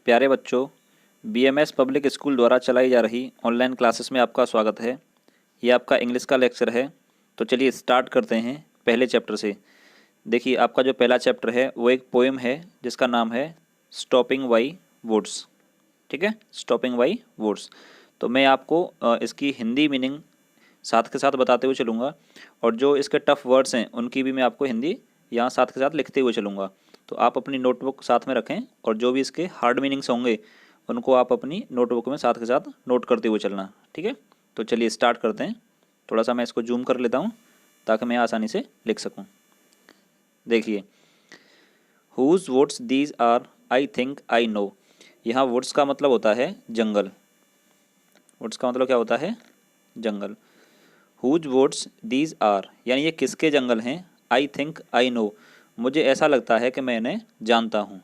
प्यारे बच्चों, BMS public school द्वारा चलाई जा रही ऑनलाइन क्लासेस में आपका स्वागत है। ये आपका इंग्लिश का लेक्चर है। तो चलिए स्टार्ट करते हैं पहले चैप्टर से। देखिए, आपका जो पहला चैप्टर है वो एक पोएम है जिसका नाम है स्टॉपिंग बाई वुड्स। ठीक है, स्टॉपिंग बाई वुड्स। तो मैं आपको इसकी हिंदी मीनिंग साथ के साथ बताते हुए चलूँगा, और जो इसके टफ़ वर्ड्स हैं उनकी भी मैं आपको हिंदी यहाँ साथ के साथ लिखते हुए चलूँगा। तो आप अपनी नोटबुक साथ में रखें, और जो भी इसके हार्ड मीनिंग्स होंगे उनको आप अपनी नोटबुक में साथ के साथ नोट करते हुए चलना। ठीक है, तो चलिए स्टार्ट करते हैं। थोड़ा सा मैं इसको जूम कर लेता हूँ ताकि मैं आसानी से लिख सकूँ। देखिए, whose woods these are I think I know. यहाँ वुड्स का मतलब होता है जंगल। वुड्स का मतलब क्या होता है? जंगल। हुज वुड्स दीज आर यानी ये किसके जंगल हैं? आई थिंक आई नो, मुझे ऐसा लगता है कि मैं इन्हें जानता हूँ।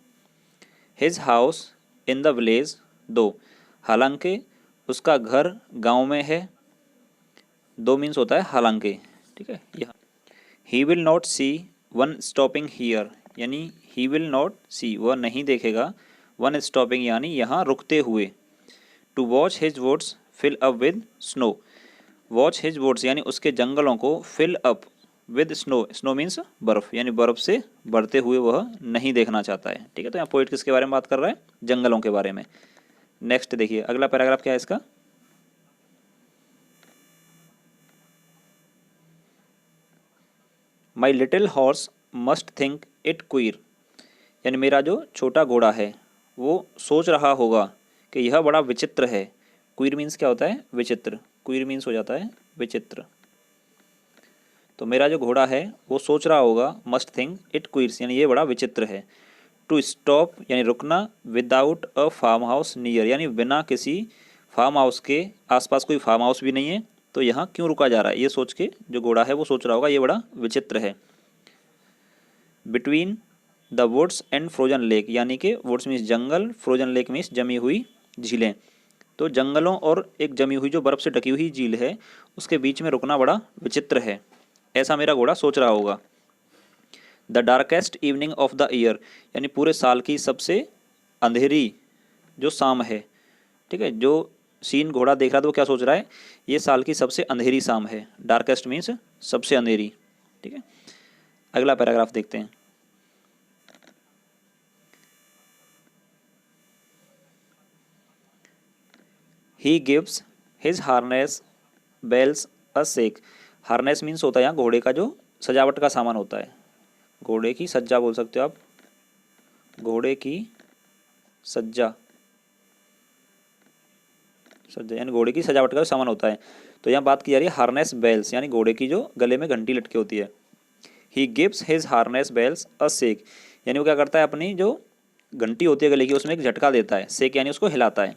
His house in the village दो, हालांकि उसका घर गांव में है। दो मीन्स होता है हालांकि। ठीक है, यहाँ he will not see one stopping here, यानी ही विल नॉट सी, वह नहीं देखेगा, वन स्टॉपिंग यानी यहाँ रुकते हुए। To watch his woods fill up with snow, watch his woods यानी उसके जंगलों को fill up with snow, snow means बर्फ़, यानी बर्फ़ से बढ़ते हुए वह नहीं देखना चाहता है। ठीक है, तो यहाँ पोइट किसके बारे में बात कर रहा है? जंगलों के बारे में। नेक्स्ट देखिए, अगला पैराग्राफ क्या है इसका? My little horse must think it queer, यानी मेरा जो छोटा घोड़ा है वो सोच रहा होगा कि यह बड़ा विचित्र है। क्वीर मीन्स क्या होता है? विचित्र। क्वीर मीन्स हो जाता है विचित्र। तो मेरा जो घोड़ा है वो सोच रहा होगा, मस्ट थिंक इट क्वीर्स यानी ये बड़ा विचित्र है। टू स्टॉप यानी रुकना, without a farm house near यानी बिना किसी फार्म हाउस के, आसपास कोई फार्म हाउस भी नहीं है, तो यहाँ क्यों रुका जा रहा है? ये सोच के जो घोड़ा है वो सोच रहा होगा ये बड़ा विचित्र है। Between the woods and frozen lake, यानी कि वुड्स मीन्स जंगल, फ्रोजन लेक मीन्स जमी हुई झीलें। तो जंगलों और एक जमी हुई जो बर्फ़ से ढकी हुई झील है उसके बीच में रुकना बड़ा विचित्र है, ऐसा मेरा घोड़ा सोच रहा होगा। The darkest evening of the year, यानी पूरे साल की सबसे अंधेरी जो शाम है। ठीक है, जो सीन घोड़ा देख रहा था वो क्या सोच रहा है? ये साल की सबसे अंधेरी शाम है। डार्केस्ट मीन्स सबसे अंधेरी। ठीक है, अगला पैराग्राफ देखते हैं। He gives his harness bells a shake, harness means होता है यहाँ घोड़े का जो सजावट का सामान होता है, घोड़े की सज्जा बोल सकते हो आप, घोड़े की सज्जा, सज्जा यानी घोड़े की सजावट का सामान होता है। तो यहाँ बात की जा रही है हार्नेस बेल्स, यानी घोड़े की जो गले में घंटी लटकी होती है। He gives his harness bells a shake, यानी वो क्या करता है, अपनी जो घंटी होती है गले की उसमें एक झटका देता है। शेक यानी उसको हिलाता है।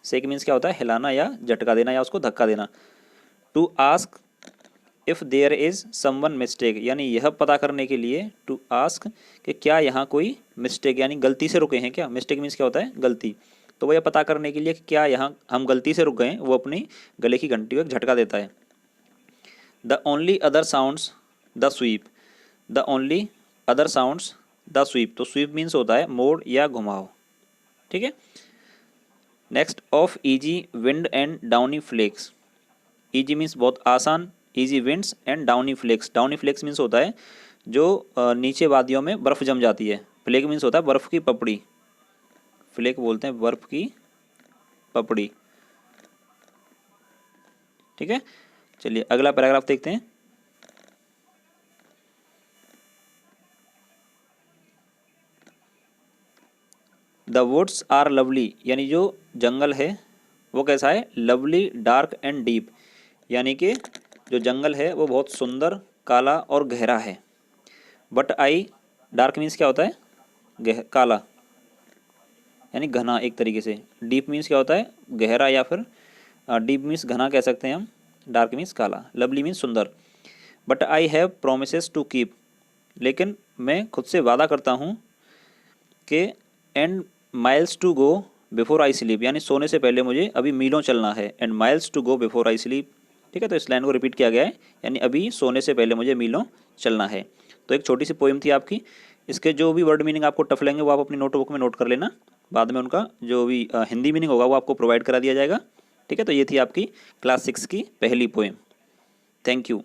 शेक मीन्स क्या होता है? हिलाना या झटका देना या उसको धक्का देना। To ask if there is someone mistake, यानी यह पता करने के लिए, टू आस्क कि क्या यहाँ कोई मिस्टेक यानी गलती से रुके हैं क्या? मिस्टेक मीन्स क्या होता है? गलती। तो वह यह पता करने के लिए कि क्या यहाँ हम गलती से रुक गए, वो अपनी गले की घंटी को एक झटका देता है। The only other sounds the sweep, the only other sounds the sweep, तो स्वीप मीन्स होता है मोड़ या घुमाव। ठीक है, next of easy wind and downy flakes. Easy means बहुत आसान, easy winds and downy flakes, downy flakes means होता है जो नीचे वादियों में बर्फ़ जम जाती है। फ्लेक मीन्स होता है बर्फ़ की पपड़ी, फ्लेक बोलते हैं बर्फ़ की पपड़ी। ठीक है, चलिए अगला पैराग्राफ देखते हैं। द वुड्स आर लवली, यानी जो जंगल है वो कैसा है? लवली, डार्क एंड डीप, यानी कि जो जंगल है वो बहुत सुंदर, काला और गहरा है। बट आई, डार्क मीन्स क्या होता है? काला यानी घना एक तरीके से। डीप मीन्स क्या होता है? गहरा, या फिर डीप मीन्स घना कह सकते हैं हम, डार्क मीन्स काला, लवली मीन्स सुंदर। But I have promises to keep, लेकिन मैं खुद से वादा करता हूँ कि and miles to go before I sleep, यानी सोने से पहले मुझे अभी मीलों चलना है। And miles to go before I sleep. ठीक है, तो इस लाइन को रिपीट किया गया है, यानी अभी सोने से पहले मुझे मीलों चलना है। तो एक छोटी सी पोइम थी आपकी, इसके जो भी वर्ड मीनिंग आपको टफ लेंगे वो आप अपनी नोटबुक में नोट कर लेना। बाद में उनका जो भी हिंदी मीनिंग होगा वो आपको प्रोवाइड करा दिया जाएगा। ठीक है, तो ये थी आपकी क्लास 6 की पहली पोएम। Thank you.